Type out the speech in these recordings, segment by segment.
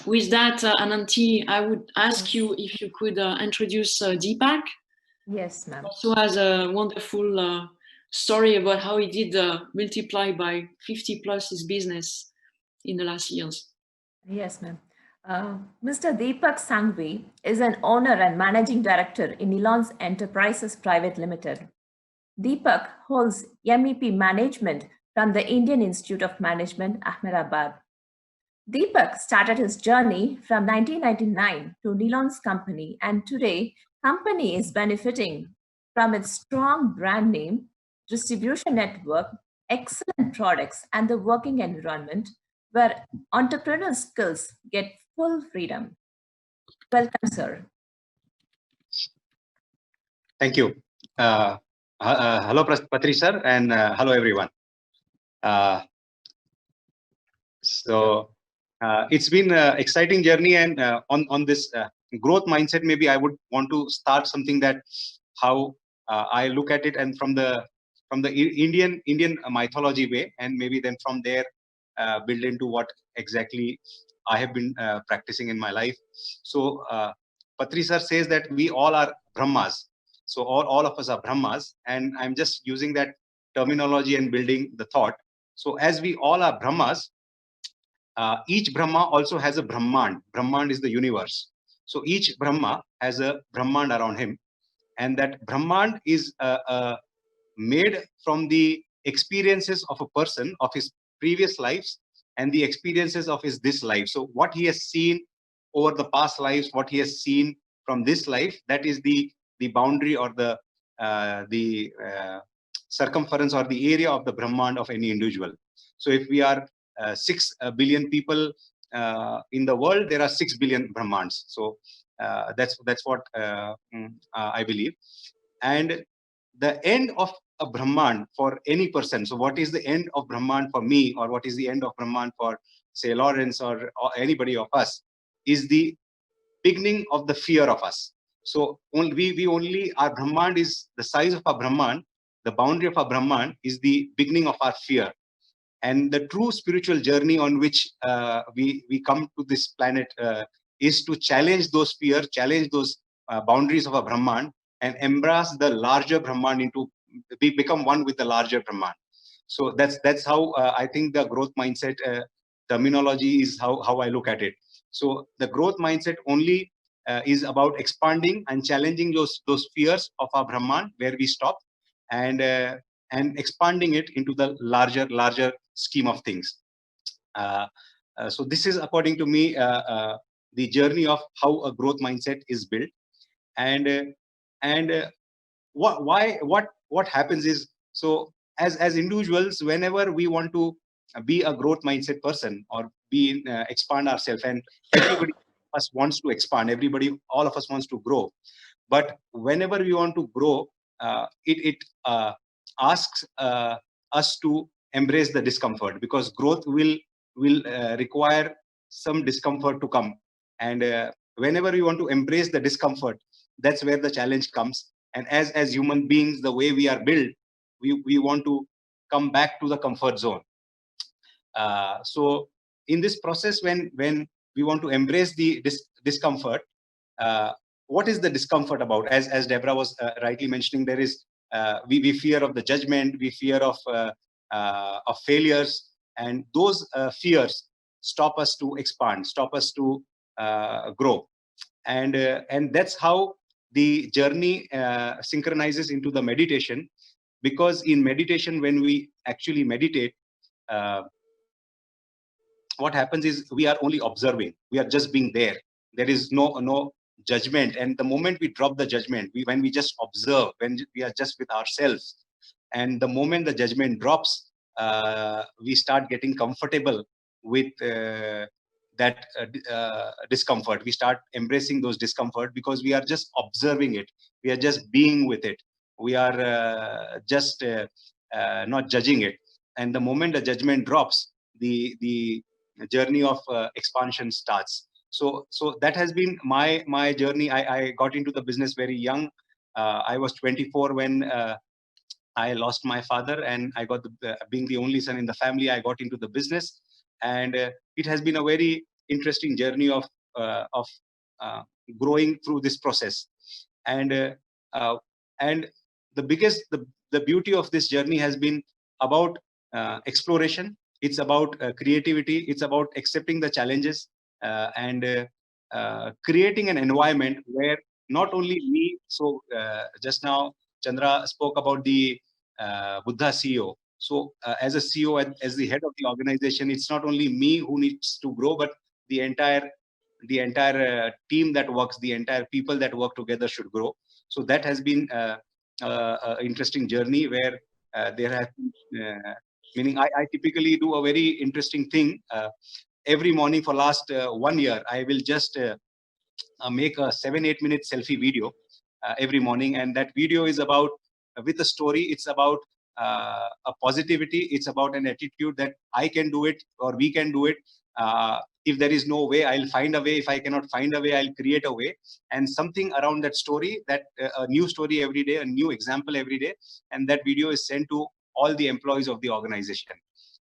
with that, Ananti, I would ask you if you could introduce Deepak. Yes, ma'am. Also has a wonderful story about how he did multiply by 50 plus his business in the last years. Yes, ma'am. Mr. Deepak Sanghavi is an owner and managing director in Elon's Enterprises Private Limited. Deepak holds MEP Management from the Indian Institute of Management, Ahmedabad. Deepak started his journey from 1999 to Elon's company, and today company is benefiting from its strong brand name, distribution network, excellent products, and the working environment where entrepreneurial skills get full freedom. Welcome, sir. Thank you. Hello, Patri sir, and hello, everyone. It's been an exciting journey, and on this growth mindset, maybe I would want to start something that how I look at it, and from the Indian mythology way, and maybe then from there build into what exactly I have been practicing in my life. So Patri sir says that we all are Brahmas. So all of us are Brahmas, and I'm just using that terminology and building the thought. So as we all are Brahmas, each Brahma also has a Brahman. Brahman is the universe. So each Brahma has a Brahman around him, and that Brahman is made from the experiences of a person of his previous lives and the experiences of his this life. So what he has seen over the past lives, what he has seen from this life, that is the boundary or the circumference or the area of the Brahman of any individual. So if we are 6 billion people in the world, there are 6 billion Brahmans. So that's what I believe. And the end of a Brahman for any person. So what is the end of Brahman for me, or what is the end of Brahman for, say, Lawrence or anybody of us, is the beginning of the fear of us. So we only, our Brahman is the size of our Brahman, the boundary of our Brahman is the beginning of our fear. And the true spiritual journey on which we come to this planet is to challenge those fears, challenge those boundaries of a Brahman, and embrace the larger Brahman into become one with the larger Brahman. So that's how I think the growth mindset terminology is how I look at it. So the growth mindset only is about expanding and challenging those fears of our Brahman where we stop, and expanding it into the larger scheme of things. So this is, according to me, the journey of how a growth mindset is built. And what happens is, so as individuals, whenever we want to be a growth mindset person or be expand ourselves, and everybody us wants to expand, all of us wants to grow, but whenever we want to grow, it asks us to embrace the discomfort, because growth will require some discomfort to come. And whenever we want to embrace the discomfort, that's where the challenge comes. And as human beings, the way we are built, we want to come back to the comfort zone. So in this process, when we want to embrace the discomfort, what is the discomfort about? As Deborah was rightly mentioning, there is we fear of the judgment, we fear of failures, and those fears stop us to expand, stop us to grow. And that's how the journey synchronizes into the meditation, because in meditation, when we actually meditate, what happens is we are only observing, we are just being there. There is no judgment. And the moment we drop the judgment, when we just observe, when we are just with ourselves, and the moment the judgment drops, we start getting comfortable with that discomfort. We start embracing those discomfort because we are just observing it, we are just being with it, we are just not judging it. And the moment the judgment drops, the journey of expansion starts. So that has been my journey. I got into the business very young. I was 24 when I lost my father, and I got being the only son in the family, I got into the business. And it has been a very interesting journey of growing through this process. And the biggest, the beauty of this journey has been about exploration. It's about creativity. It's about accepting the challenges and creating an environment where not only me. So just now Chandra spoke about the Buddha CEO. So as a CEO, as the head of the organization, it's not only me who needs to grow, but the entire team that works, the entire people that work together should grow. So that has been an interesting journey where there has been, meaning I typically do a very interesting thing. Every morning for last 1 year, I will just make a 7-8 minute selfie video every morning, and that video is about with a story. It's about a positivity. It's about an attitude that I can do it or we can do it. If there is no way, I'll find a way. If I cannot find a way, I'll create a way. And something around that story, that a new story every day, a new example every day. And that video is sent to all the employees of the organization.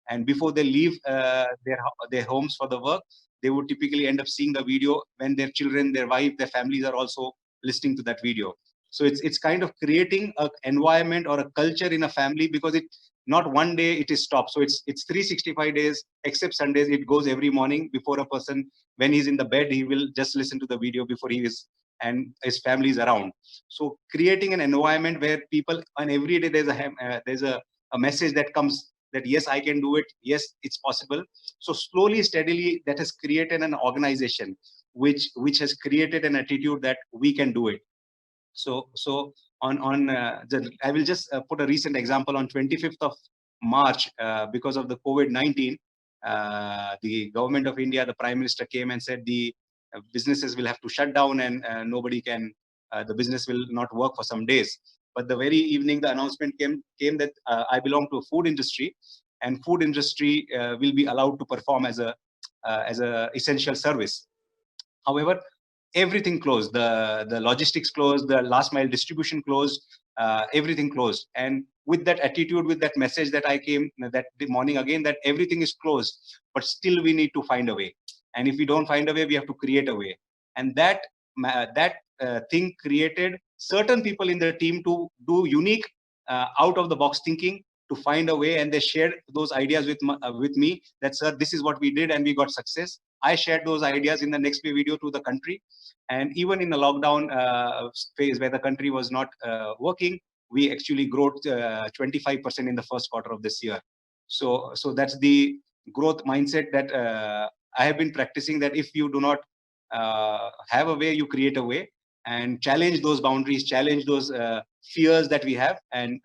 And before they leave their homes for the work, they would typically end up seeing the video when their children, their wife, their families are also listening to that video. So it's kind of creating an environment or a culture in a family, because it not one day it is stopped. So it's 365 days except Sundays. It goes every morning before a person, when he's in the bed, he will just listen to the video before he is, and his family is around. So creating an environment where people, and every day there's a message that comes that yes, I can do it. Yes, it's possible. So slowly, steadily, that has created an organization which has created an attitude that we can do it. So I will just put a recent example. On 25th of March, because of the COVID-19, the government of India, the Prime Minister came and said the businesses will have to shut down, and nobody can, the business will not work for some days. But the very evening, the announcement came that I belong to a food industry, and food industry will be allowed to perform as a essential service. However, everything closed. The logistics closed. The last mile distribution closed. Everything closed. And with that attitude, with that message that I came that the morning again, that everything is closed, but still we need to find a way. And if we don't find a way, we have to create a way. And that thing created certain people in the team to do unique, out of the box thinking, to find a way. And they shared those ideas with me, that sir, this is what we did and we got success. I shared those ideas in the next video to the country. And even in the lockdown phase where the country was not working, we actually grew 25% in the first quarter of this year. So that's the growth mindset that I have been practicing, that if you do not have a way, you create a way, and challenge those boundaries, challenge those fears that we have, and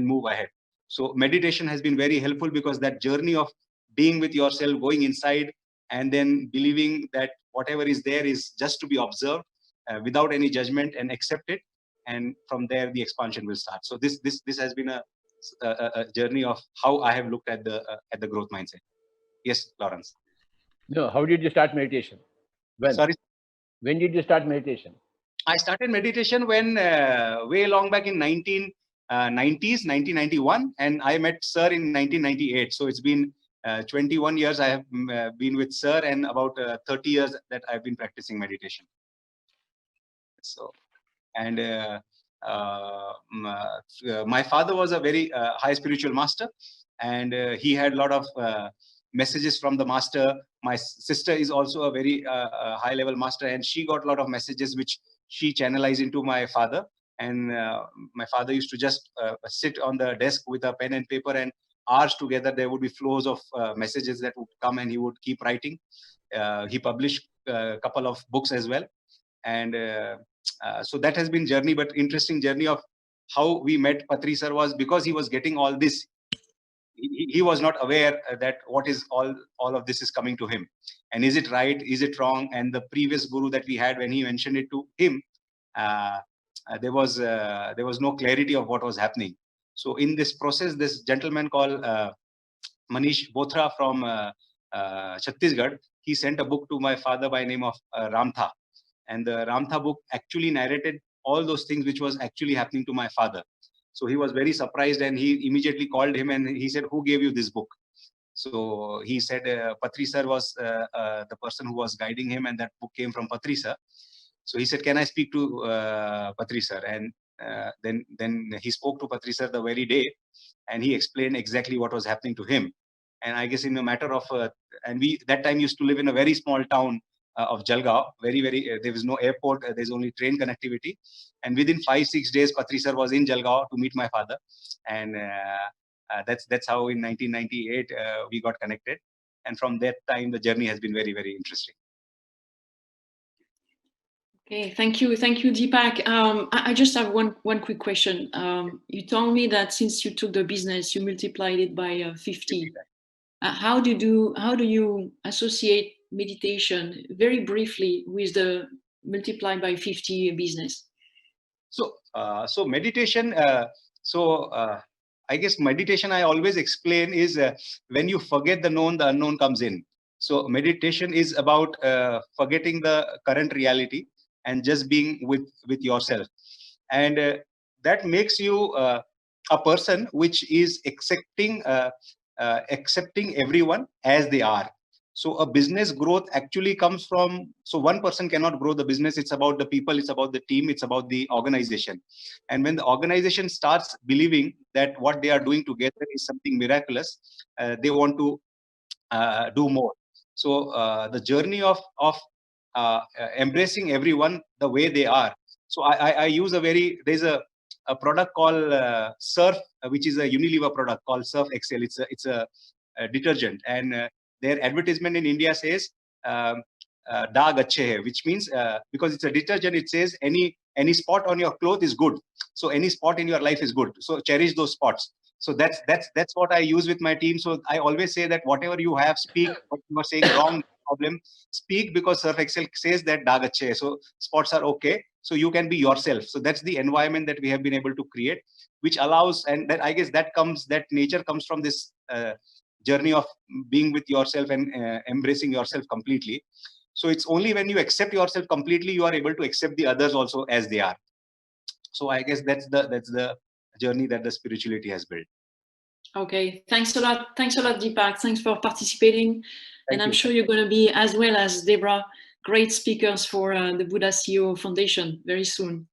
move ahead. So meditation has been very helpful, because that journey of being with yourself, going inside, and then believing that whatever is there is just to be observed without any judgment, and accept it. And from there, the expansion will start. So this has been a journey of how I have looked at the growth mindset. Yes, Lawrence. No, how did you start meditation? When? Sorry. When did you start meditation? I started meditation when way long back in 1991, and I met Sir in 1998. So it's been 21 years I have been with Sir, and about 30 years that I've been practicing meditation. So, and my father was a very high spiritual master, and he had a lot of messages from the master. My sister is also a very high level master, and she got a lot of messages which she channelized into my father. And my father used to just sit on the desk with a pen and paper, and hours together there would be flows of messages that would come, and he would keep writing. He published a couple of books as well. And so that has been journey, but interesting journey of how we met Patri sir was because he was getting all this. He was not aware that what is all of this is coming to him, and is it right, is it wrong? And the previous guru that we had, when he mentioned it to him, there was no clarity of what was happening. So in this process, this gentleman called Manish Bothra from Chhattisgarh, he sent a book to my father by name of Ramtha, and the Ramtha book actually narrated all those things which was actually happening to my father. So he was very surprised, and he immediately called him and he said, "Who gave you this book?" So he said Patri sir was the person who was guiding him, and that book came from Patri sir. So he said, can I speak to Patri sir? And then he spoke to Patri sir the very day, and he explained exactly what was happening to him. And I guess in a matter of, and we that time used to live in a very small town of Jalgaon, there was no airport, there's only train connectivity. And within 5-6 days, Patri sir was in Jalgaon to meet my father. And that's how in 1998 we got connected. And from that time, the journey has been very, very interesting. Okay, thank you, Deepak. I just have one quick question. You told me that since you took the business, you multiplied it by 50. How do you associate meditation very briefly with the multiply by 50 business? So meditation. I guess meditation, I always explain, is when you forget the known, the unknown comes in. So meditation is about forgetting the current reality and just being with yourself, and that makes you a person which is accepting everyone as they are. So a business growth actually comes from, so one person cannot grow the business. It's about the people, it's about the team, it's about the organization. And when the organization starts believing that what they are doing together is something miraculous, they want to do more. So the journey of embracing everyone the way they are. So I use there's a product called Surf, which is a Unilever product called Surf Excel. It's a detergent, and their advertisement in India says daag achhe hai, which means because it's a detergent, it says any spot on your cloth is good. So any spot in your life is good. So cherish those spots. So that's what I use with my team. So I always say that whatever you have, speak. What you are saying wrong, problem, speak, because Surf Excel says that daag achhe hai. So spots are okay. So you can be yourself. So that's the environment that we have been able to create, which allows, and that I guess that nature comes from this journey of being with yourself and embracing yourself completely. So it's only when you accept yourself completely, you are able to accept the others also as they are. So I guess that's the journey that the spirituality has built. Okay, thanks a lot, Deepak. Thanks for participating. And I'm sure you're going to be, as well as Deborah, great speakers for the Buddha CEO Foundation very soon.